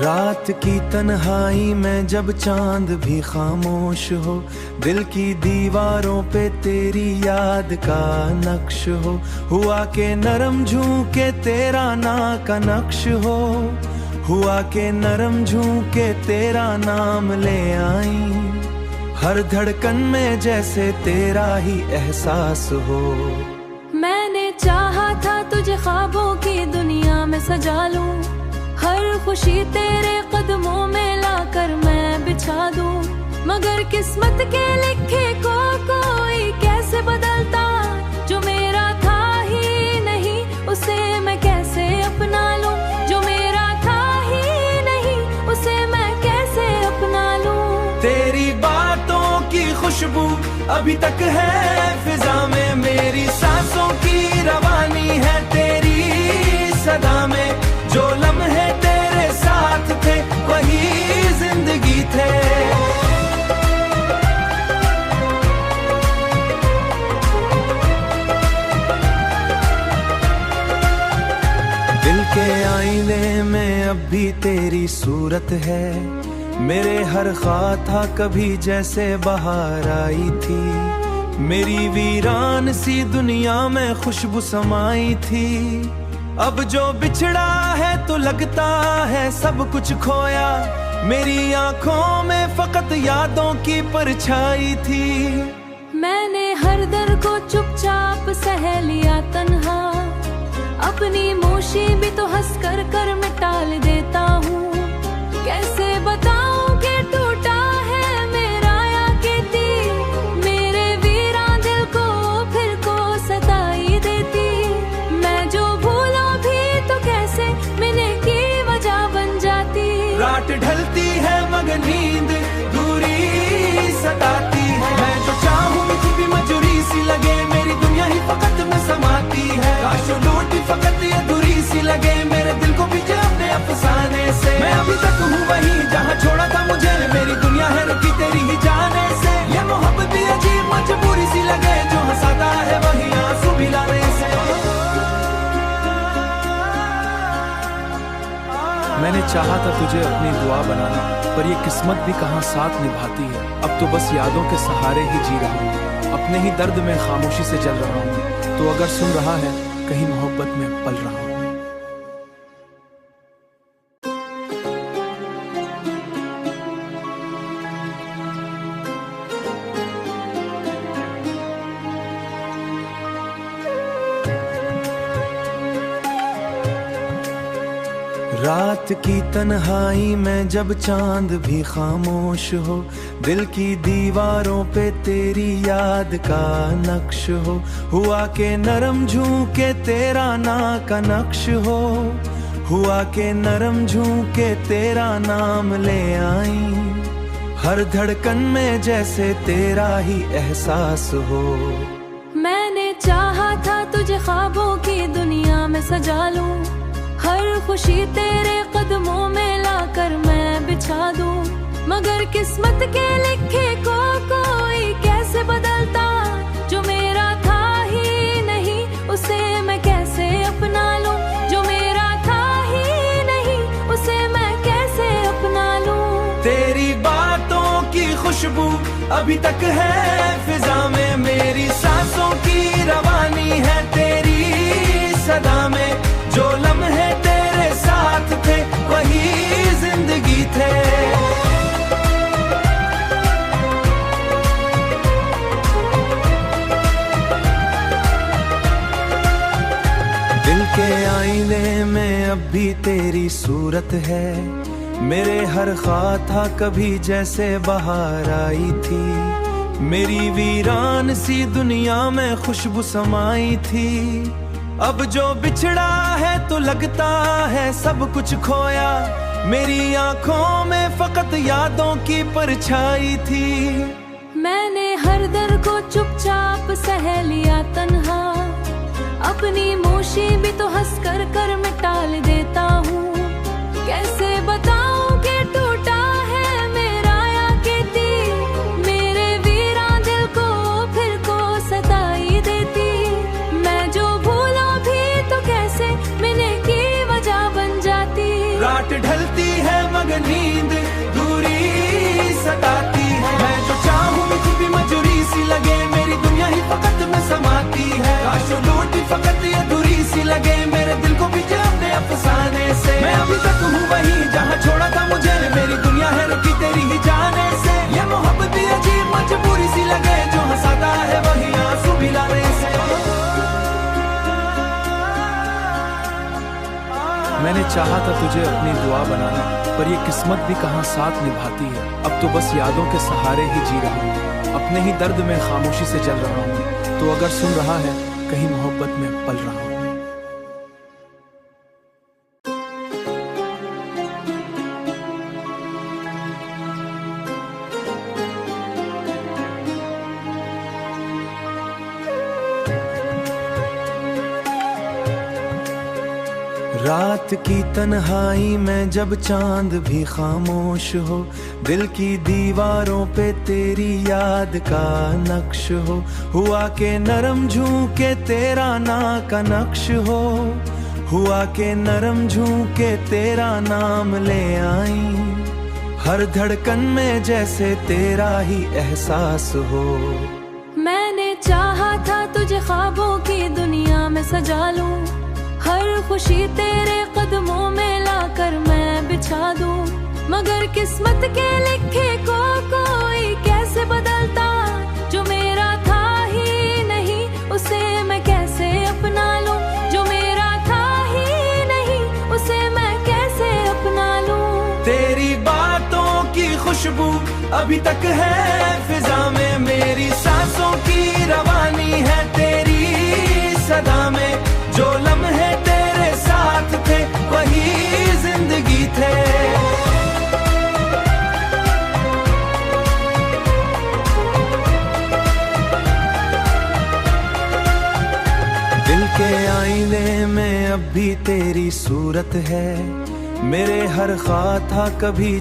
रात की तन्हाई में जब चांद भी खामोश हो, दिल की दीवारों पे तेरी याद का नक्श हो, हुआ के नरम झूके तेरा ना का नक्श हो, हुआ के नरम झूके तेरा नाम ले आई, हर धड़कन में जैसे तेरा ही एहसास हो। मैंने चाहा था तुझे ख्वाबों की दुनिया में सजा लूं, हर खुशी तेरे कदमों में लाकर मैं बिछा दूं, मगर किस्मत के लिखे को कोई कैसे बदलता, जो मेरा था ही नहीं उसे मैं कैसे अपना लूं, जो मेरा था ही नहीं उसे मैं कैसे अपना लूं। तेरी बातों की खुशबू अभी तक है फिजा में, मेरी सांसों की रवानी है तेरी सदा में, जो लम्हे तेरे साथ थे वही जिंदगी थे। दिल के आईने में अब भी तेरी सूरत है, मेरे हर ख्वाब था कभी जैसे बहार आई थी, मेरी वीरान सी दुनिया में खुशबू समाई थी, अब जो बिछड़ा है तो लगता है सब कुछ खोया, मेरी आंखों में फकत यादों की परछाई थी। मैंने हर दर को चुपचाप सह लिया तन्हा, अपनी मोशी भी तो हंस कर कर मैं टाल देता हूँ, कैसे बताऊं कि टूटा है मेरा याकीती, मेरे वीरा दिल को फिर को सताई देती, मैं जो भूलों भी तो कैसे मिलने की वजह बन जाती। रात ढलती है मगर नींद दूरी सताती है, मैं जो चाहूं मुझे भी मजूरी सी लगे, मेरी दुनिया ही फकत में समाती है, काश लूटी फकत ये दूरी सी लगे, मेरे दिल को भी अपने अफसाने से, मैं अभी तक हूँ वही जहाँ छोड़ा था मुझे, मेरी दुनिया है रुकी तेरी ही जाने से, ये मोहब्बत भी अजीब मजबूरी सी लगे, जो हंसाता है वही आंसू भी लाने से। मैंने चाहा था तुझे अपनी दुआ बनाना, पर ये किस्मत भी कहाँ साथ निभाती है, अब तो बस यादों के सहारे ही जी रहा हूँ, अपने ही दर्द में खामोशी से जल रहा हूँ, तो अगर सुन रहा है कहीं मोहब्बत में पल रहा हूँ। रात की तन्हाई में जब चांद भी खामोश हो, दिल की दीवारों पे तेरी याद का नक्श हो, हुआ के नरम झूके तेरा ना का नक्श हो, हुआ के नरम झूके तेरा नाम ले आई, हर धड़कन में जैसे तेरा ही एहसास हो। मैंने चाहा था तुझे ख्वाबों की दुनिया में सजा लूं, हर खुशी तेरे कदमों में लाकर मैं बिछा दूं, मगर किस्मत के लिखे को कोई कैसे बदलता, जो मेरा था ही नहीं उसे मैं कैसे अपना लूं, जो मेरा था ही नहीं उसे मैं कैसे अपना लूं। तेरी बातों की खुशबू अभी तक है फिजा में, मेरी सांसों की रवानी है तेरी सदा में, जो लम्हे तेरे साथ थे वही जिंदगी थे। दिल के आईने में अब भी तेरी सूरत है, मेरे हर ख्वाब था कभी जैसे बहार आई थी, मेरी वीरान सी दुनिया में खुशबू समाई थी, अब जो बिछड़ा है तो लगता है सब कुछ खोया, मेरी आंखों में फकत यादों की परछाई थी। मैंने हर दर को चुपचाप सह लिया तन्हा, अपनी मोशी भी तो हंस कर कर मैं टाल देता हूँ, कैसे बताऊं कि टूटा है मेरा याकीती, मेरे वीरा दिल को फिर को सताई देती, मैं जो भूलों भी तो कैसे मिलने की वजह बन जाती। रात ढलती है मगर सी लगे, मेरी दुनिया ही फकत में समाती है। काश वो लूटी फकत ये अधूरी सी लगे, मेरे दिल को भी अपने अफसाने से। मैं अभी तक हूँ वहीं जहाँ छोड़ा था मुझे, मेरी दुनिया है रुकी तेरी ही जाने से। ये मोहब्बत भी अजीब मजबूरी सी लगे, जो हंसाता है वही आंसू भी लाने से। मैंने चाहा था तुझे अपनी दुआ बनाना, पर ये किस्मत भी कहाँ साथ निभाती है। अब तो बस यादों के सहारे ही जी रहा हूँ, अपने ही दर्द में खामोशी से जल रहा हूँ। तो अगर सुन रहा है, कहीं मोहब्बत में पल रहा हूँ। रात की तन्हाई में जब चांद भी खामोश हो, दिल की दीवारों पे तेरी याद का नक्श हो। हुआ के नरम झूके तेरा ना का नक्श हो, हुआ के नरम झूके तेरा नाम ले आई। हर धड़कन में जैसे तेरा ही एहसास हो। मैंने चाहा था तुझे ख्वाबों की दुनिया में सजा लूं, हर खुशी तेरे कदमों में लाकर मैं बिछा दूं। मगर किस्मत के लिखे को कोई कैसे बदलता, जो मेरा था ही नहीं उसे मैं कैसे अपना लूं। जो मेरा था ही नहीं उसे मैं कैसे अपना लूं। तेरी बातों की खुशबू अभी तक है फिजा में, मेरी सांसों की रवानी है तेरी सदा में। जो लम्हे तेरे साथ थे वही जिंदगी थे। दिल के आईने में अब भी तेरी सूरत है, मेरे हर ख्वाब था कभी